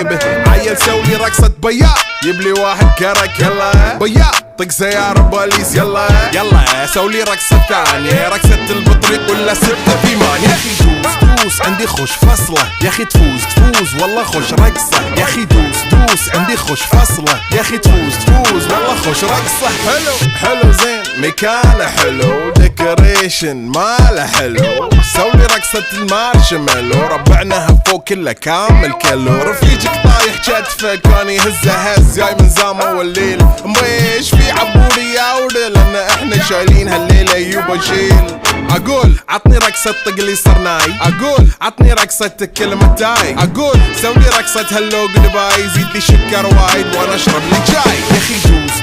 به. عيل سولي رقصة بياع يبلي واحد كرك يلا بياع طق سيارة بوليس يلا يلا سولي رقصة ثانية رقصة البطريق ولا 6 8. يا اخي دوس عندي خوش فصلة يا اخي تفوز والله خوش رقصة يا اخي دوس عندي خوش فصلة يا اخي تفوز والله خوش رقصة. حلو زين مكانه حلو ديكوريشن ماله حلو سولي رقصة المارشميلو ربعناها فوق كله كامل كيلو. رفيجك طايح كتفه كان يهزه هز جاي من زامه والليل مبيش في عبوري يا ولد لان احنا شايلين هالليلة يوبا شيل. اقول عطني رقصة طقلي صرناي اقول عطني رقصة كلمة تاي اقول سولي رقصة هلو جود باي زيد لي شكر وايد وانا اشرب لي جاي. يا اخي دوس